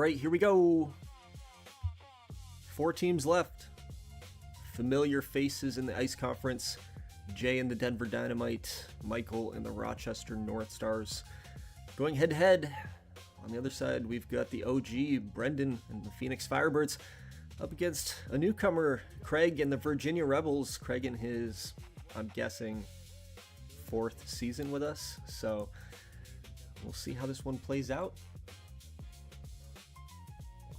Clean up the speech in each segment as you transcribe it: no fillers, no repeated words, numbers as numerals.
right, here we go. 4 teams left. Familiar faces in the Ice Conference. Jay and the Denver Dynamite, Michael and the Rochester North Stars. Going head to head. On the other side, we've got the OG, Brendan and the Phoenix Firebirds, up against a newcomer, Craig and the Virginia Rebels. Craig in his, I'm guessing, 4th season with us. So we'll see how this one plays out.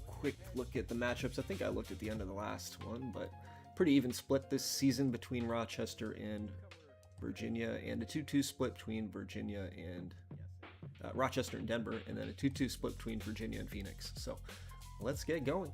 Quick look at the matchups. I think I looked at the end of the last one, but pretty even split this season between Rochester and Virginia, and a 2-2 split between Virginia and Rochester and Denver, and then a 2-2 split between Virginia and Phoenix. So let's get going.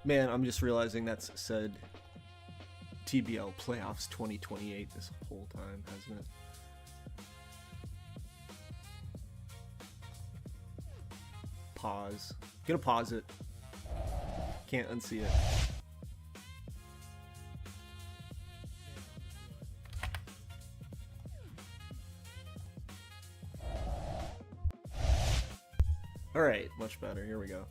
Man, I'm just realizing that's said TBL Playoffs 2028 this whole time, hasn't it? Pause. Gonna pause it. Can't unsee it. Alright, much better. Here we go.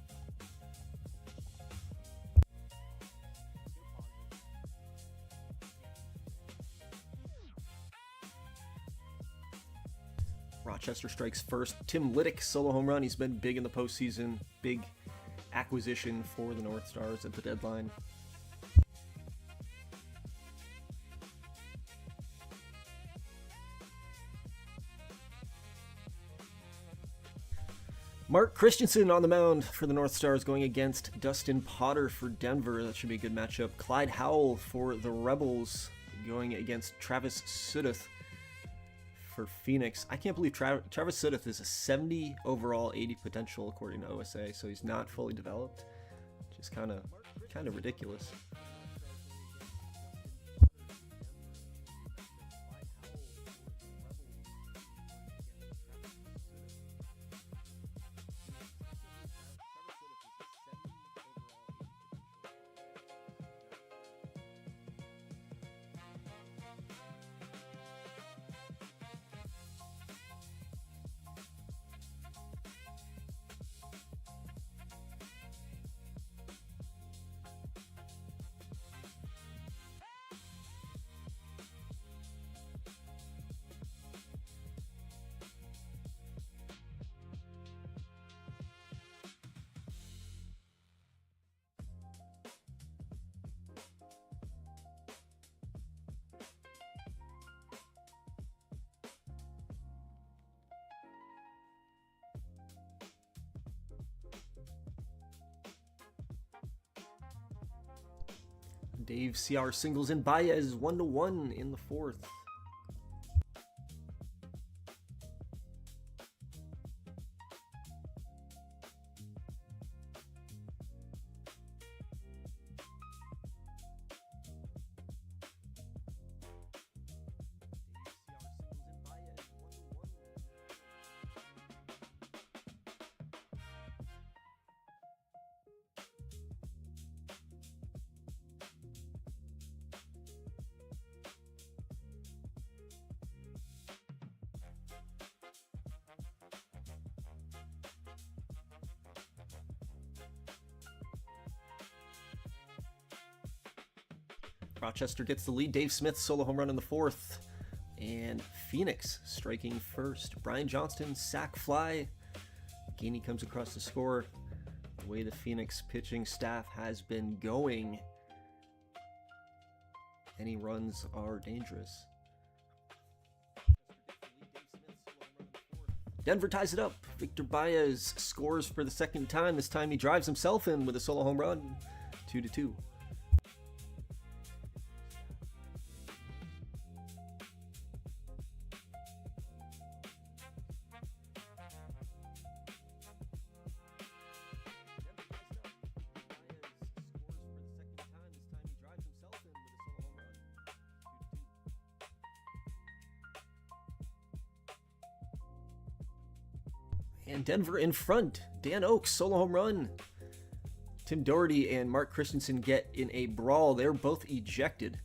Rochester strikes first. Tim Liddick, solo home run. He's been big in the postseason. Big acquisition for the North Stars at the deadline. Mark Christensen on the mound for the North Stars, going against Dustin Potter for Denver. That should be a good matchup. Clyde Howell for the Rebels, going against Travis Sudduth for Phoenix. I can't believe Travis Sudduth is a 70 overall, 80 potential according to OSA, so he's not fully developed. Just kind of ridiculous. Dave CR singles in Baez 1-1 in the 4th. Rochester gets the lead. Dave Smith solo home run in the 4th. And Phoenix striking first. Brian Johnston, sac fly. Gainey comes across the score. The way the Phoenix pitching staff has been going, any runs are dangerous. Denver ties it up. Victor Baez scores for the 2nd time. This time he drives himself in with a solo home run. 2-2. And Denver in front. Dan Oakes, solo home run. Tim Doherty and Mark Christensen get in a brawl. They're both ejected.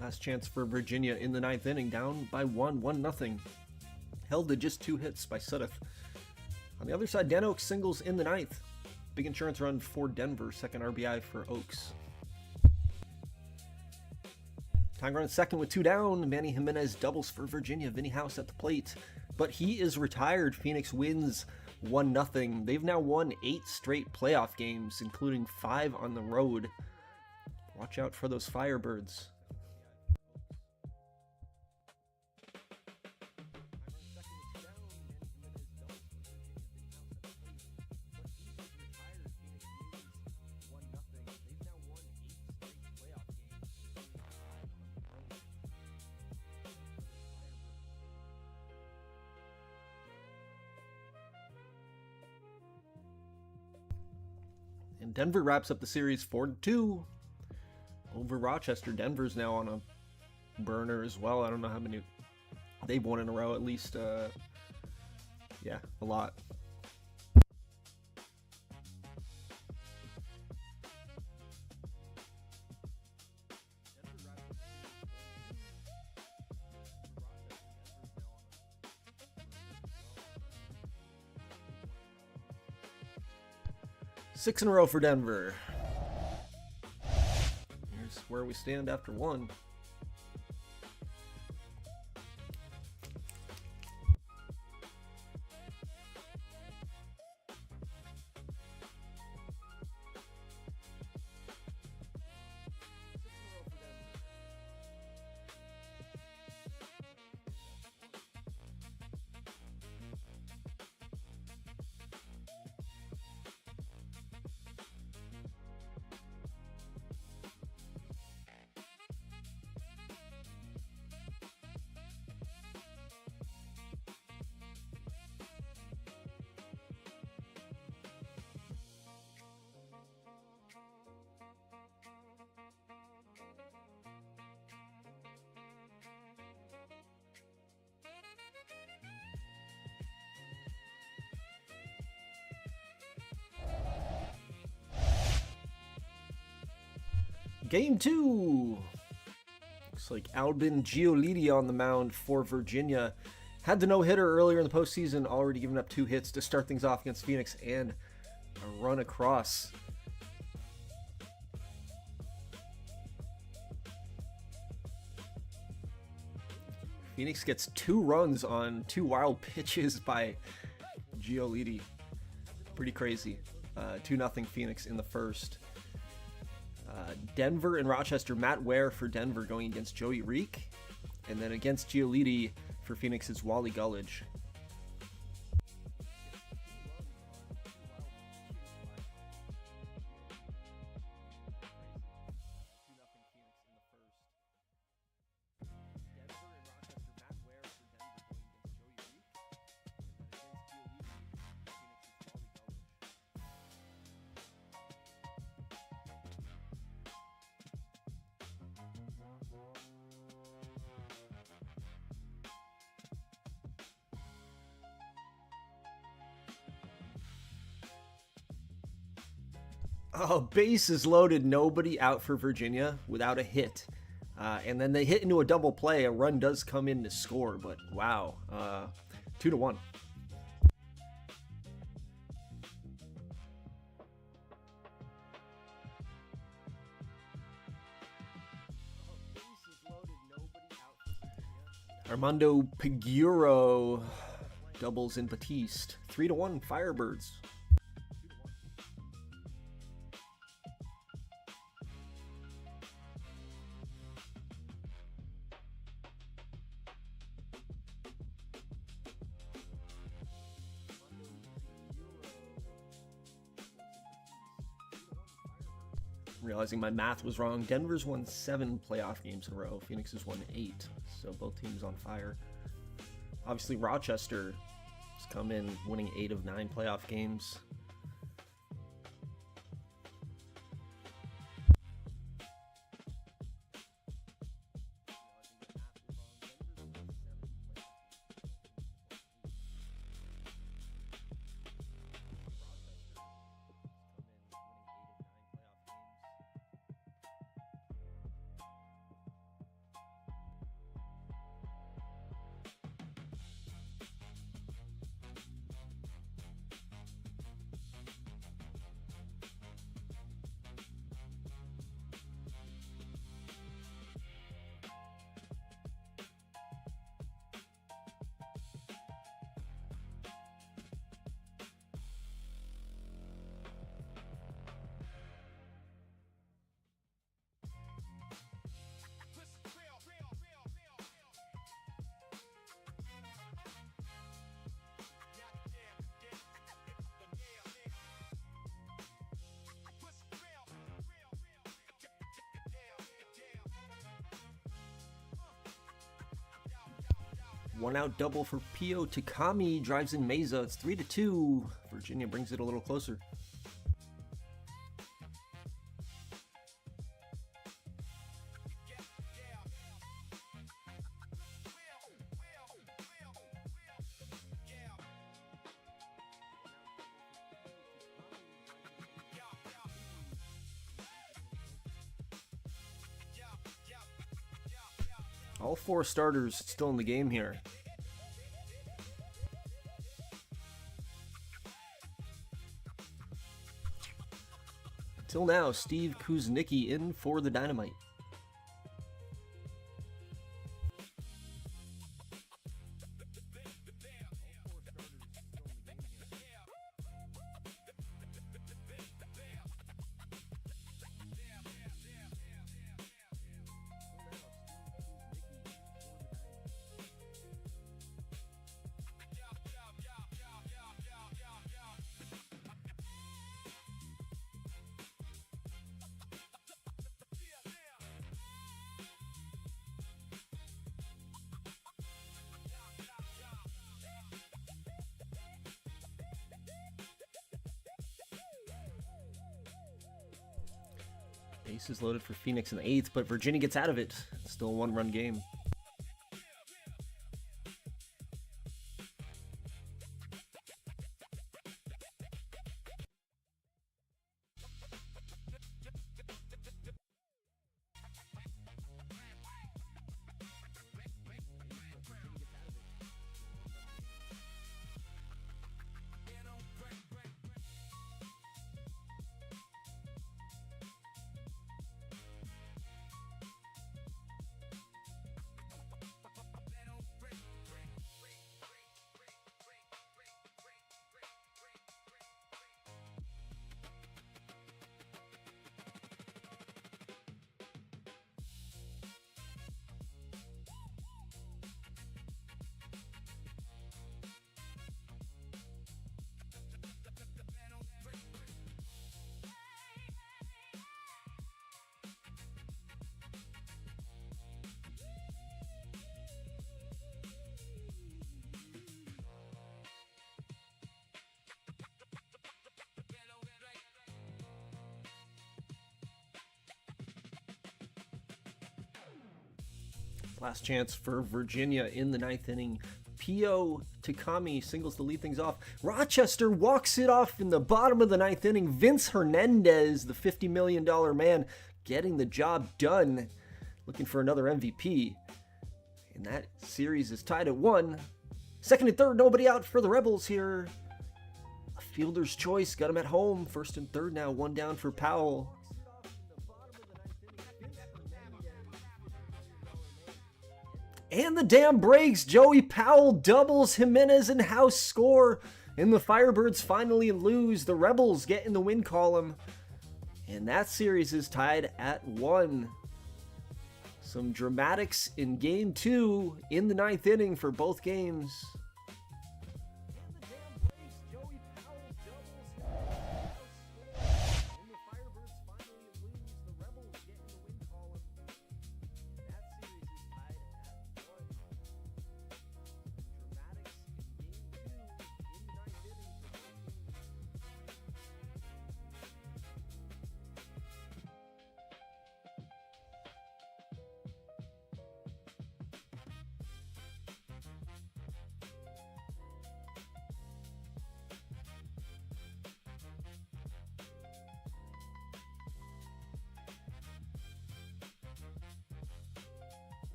Last chance for Virginia in the ninth inning, down by 1-0. Held to just 2 hits by Sudduth. On the other side, Dan Oakes singles in the ninth. Big insurance run for Denver, second RBI for Oakes. Tying run second with 2 down. Manny Jimenez doubles for Virginia. Vinny House at the plate, but he is retired. Phoenix wins 1-0. They've now won 8 straight playoff games, including 5 on the road. Watch out for those Firebirds. And Denver wraps up the series 4-2 over Rochester. Denver's now on a burner as well. I don't know how many they've won in a row, at least, yeah, a lot. Six in a row for Denver. Here's where we stand after 1. Game 2. Looks like Albin Gioliti on the mound for Virginia. Had the no-hitter earlier in the postseason, already given up 2 hits to start things off against Phoenix and a run across. Phoenix gets 2 runs on 2 wild pitches by Gioliti. Pretty crazy. 2-0 Phoenix in the first. Denver and Rochester, Matt Ware for Denver going against Joey Reek. And then against Gioliti for Phoenix is Wally Gullidge. Oh, bases loaded, nobody out for Virginia without a hit. And then they hit into a double play. A run does come in to score, but wow. 2-1. Armando Piguro doubles in Batiste. 3-1 Firebirds. Realizing my math was wrong. Denver's won 7 playoff games in a row. Phoenix has won 8. So both teams on fire. Obviously, Rochester has come in winning 8 of 9 playoff games. One out double for Pio. Takami drives in Meza. It's 3-2. Virginia brings it a little closer. All 4 starters still in the game here. Until now, Steve Kuznicki in for the Dynamite. Bases loaded for Phoenix in the 8th, but Virginia gets out of it. It's still a 1-run game. Last chance for Virginia in the 9th inning. Pio Takami singles to lead things off. Rochester walks it off in the bottom of the 9th inning. Vince Hernandez, the $50 million man, getting the job done. Looking for another MVP. And that series is tied at 1. Second and third, nobody out for the Rebels here. A fielder's choice, got him at home. First and third now, 1 down for Powell. And the dam breaks. Joey Powell doubles Jimenez in house score. And the Firebirds finally lose. The Rebels get in the win column. And that series is tied at 1. Some dramatics in game 2 in the 9th inning for both games.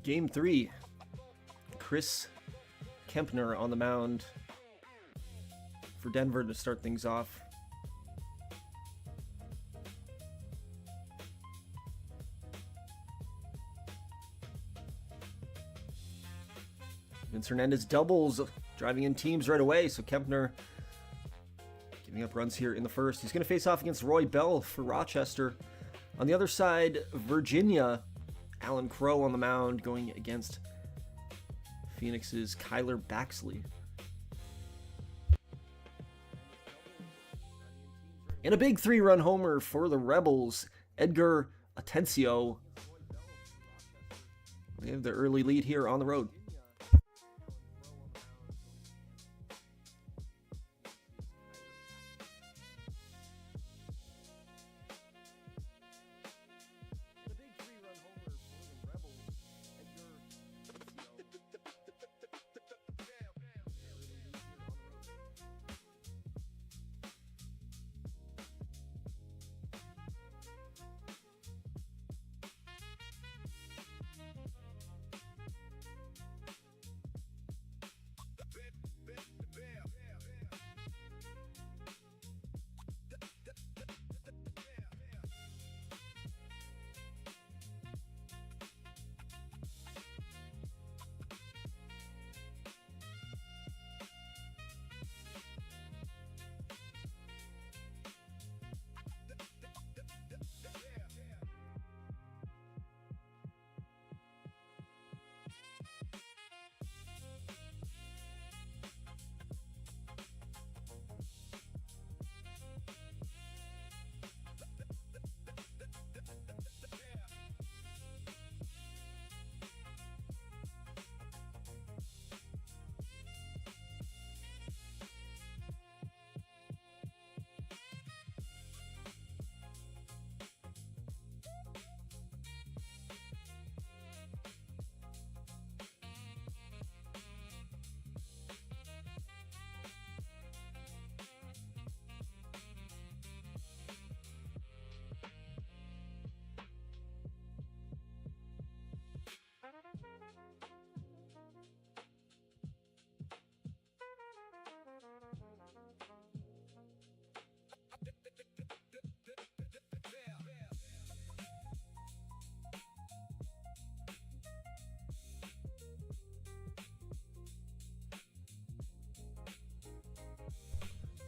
Game 3, Chris Kempner on the mound for Denver to start things off. Vince Hernandez doubles, driving in teams right away, so Kempner giving up runs here in the first. He's going to face off against Roy Bell for Rochester. On the other side, Virginia, Alan Crow on the mound going against Phoenix's Kyler Baxley. And a big 3-run homer for the Rebels, Edgar Atencio. They have the early lead here on the road.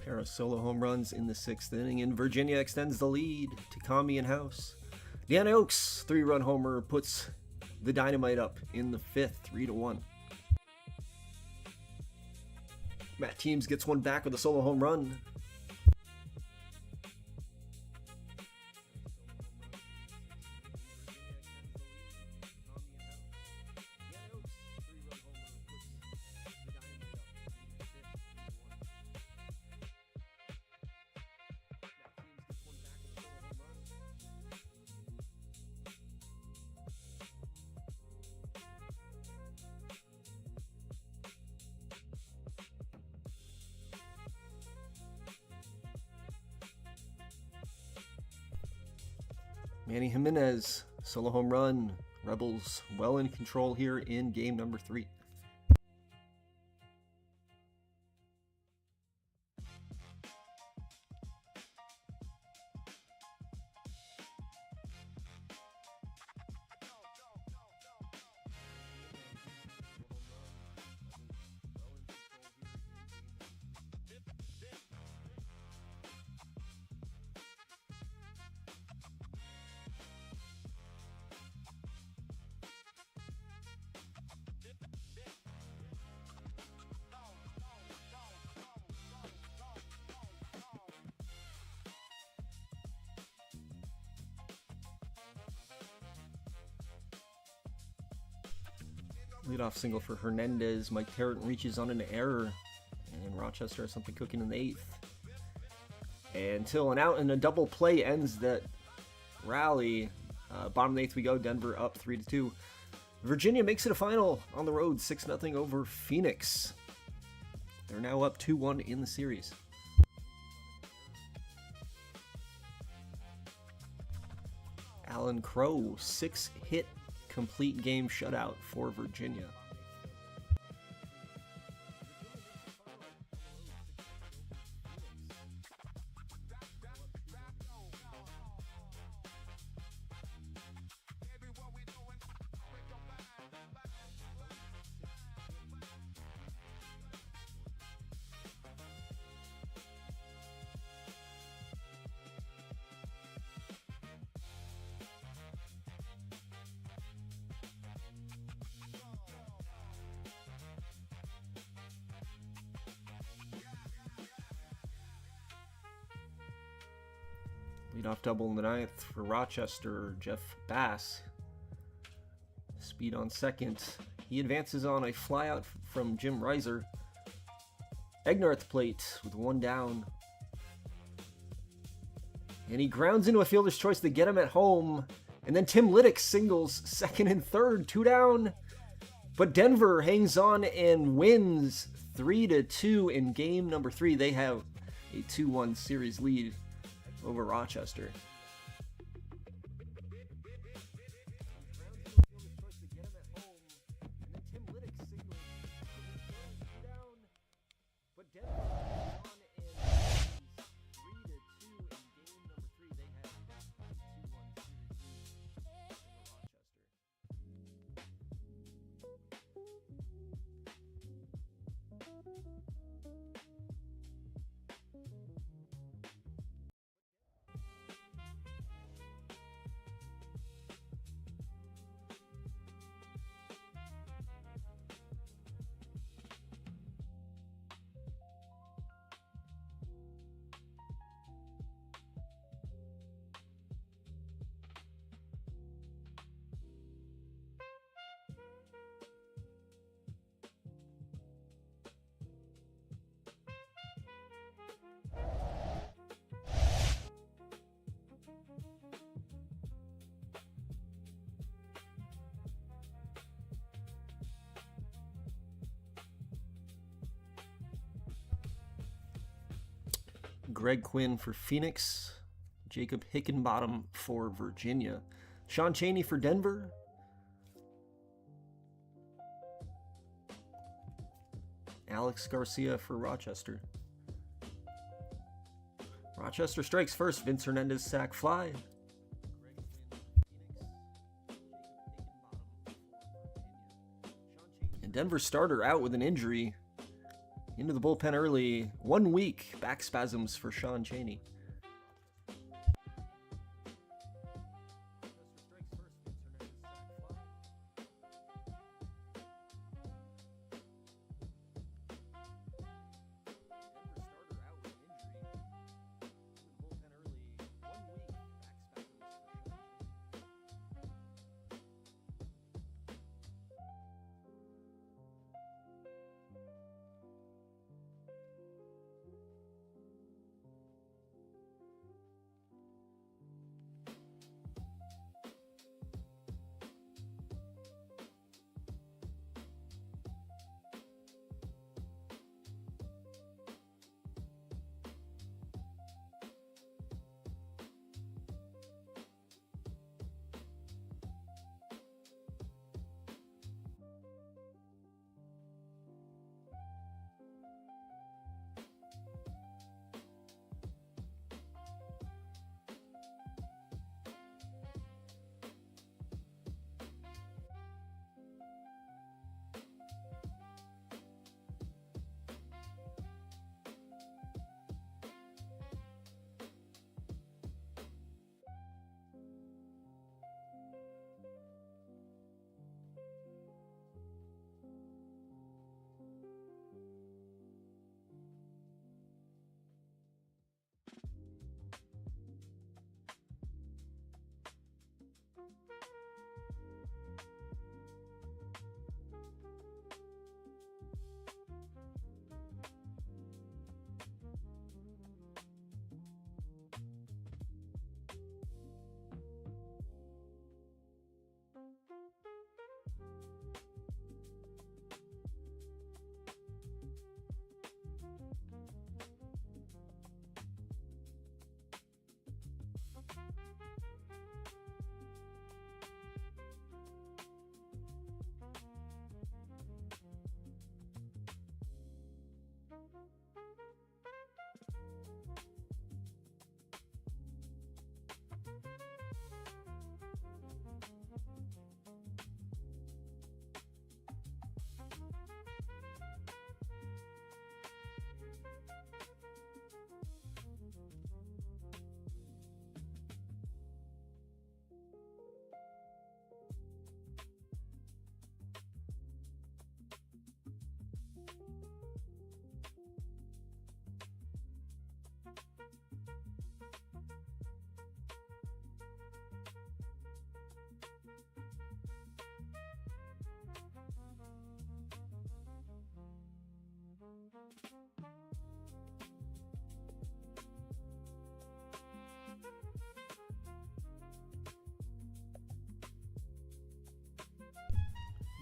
Pair of solo home runs in the 6th inning, and Virginia extends the lead. Takami in house. Deanna Oaks' 3-run homer puts the Dynamite up in the 5th, 3-1. Matt Teams gets one back with a solo home run. Manny Jimenez, solo home run. Rebels well in control here in game number 3. Leadoff single for Hernandez. Mike Tarrant reaches on an error, and Rochester has something cooking in the 8th. Until an out and a double play ends that rally. Bottom of the 8th we go. Denver up 3-2. Virginia makes it a final on the road, 6-0 over Phoenix. They're now up 2-1 in the series. Alan Crow, 6-hit complete game shutout for Virginia. Leadoff double in the 9th for Rochester, Jeff Bass. Speed on second. He advances on a flyout from Jim Reiser. Egner at the plate with 1 down. And he grounds into a fielder's choice to get him at home. And then Tim Liddick singles second and third, 2 down. But Denver hangs on and wins 3-2 in game number 3. They have a 2-1 series lead over Rochester. Greg Quinn for Phoenix. Jacob Hickenbottom for Virginia. Sean Chaney for Denver. Alex Garcia for Rochester. Rochester strikes first. Vince Hernandez sac fly. And Denver starter out with an injury. Into the bullpen early. 1 week. Back spasms for Sean Chaney.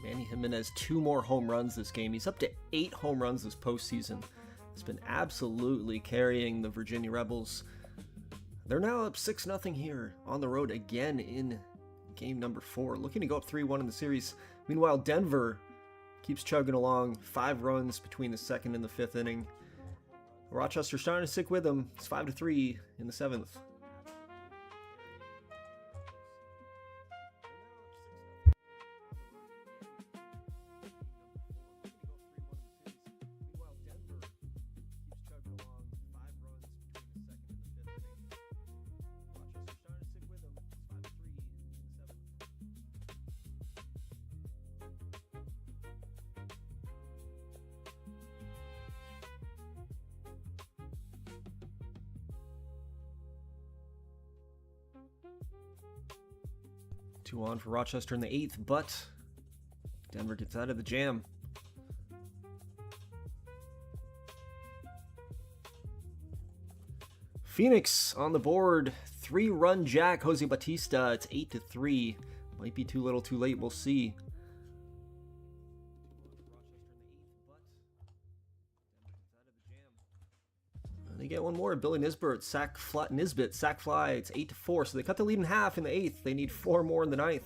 Manny Jimenez 2 more home runs this game. He's up to 8 home runs this postseason. He's been absolutely carrying the Virginia Rebels. They're now up 6-0 here on the road again in game number 4, looking to go up 3-1 in the series. Meanwhile, Denver keeps chugging along, 5 runs between the 2nd and the 5th inning. Rochester starting to stick with them. It's 5-3 in the 7th. Two on for Rochester in the 8th, but Denver gets out of the jam. Phoenix on the board, 3-run jack, Jose Bautista. It's 8-3. Might be too little too late, we'll see. They get one more. Billy Nisbet, sack fly. It's 8-4. So they cut the lead in half in the 8th. They need 4 more in the 9th.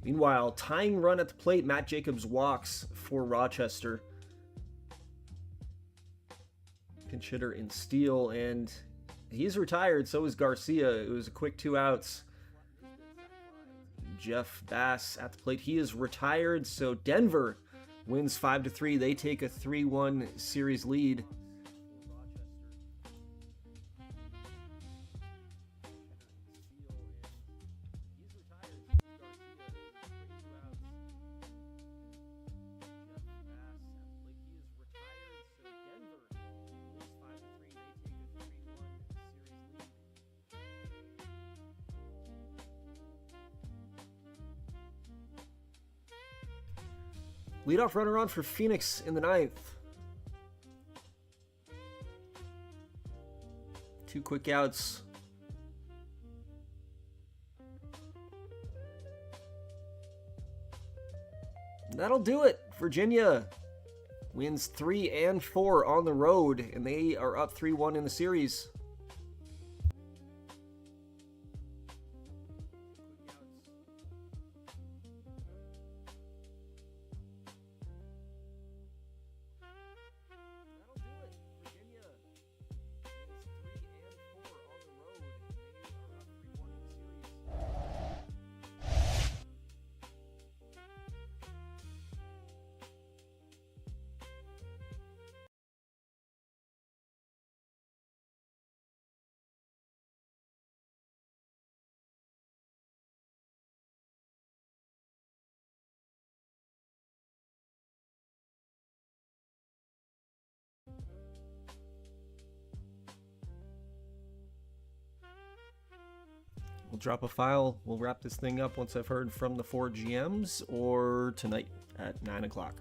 Meanwhile, tying run at the plate. Matt Jacobs walks for Rochester. Pinch hitter in Steele, and he's retired. So is Garcia. It was a quick 2 outs. Jeff Bass at the plate. He is retired. So Denver wins 5-3. They take a 3-1 series lead. Leadoff runner on for Phoenix in the 9th. 2 quick outs. That'll do it. Virginia wins 3 and 4 on the road, and they are up 3-1 in the series. We'll drop a file. We'll wrap this thing up once I've heard from the 4 GMs, or tonight at 9 o'clock.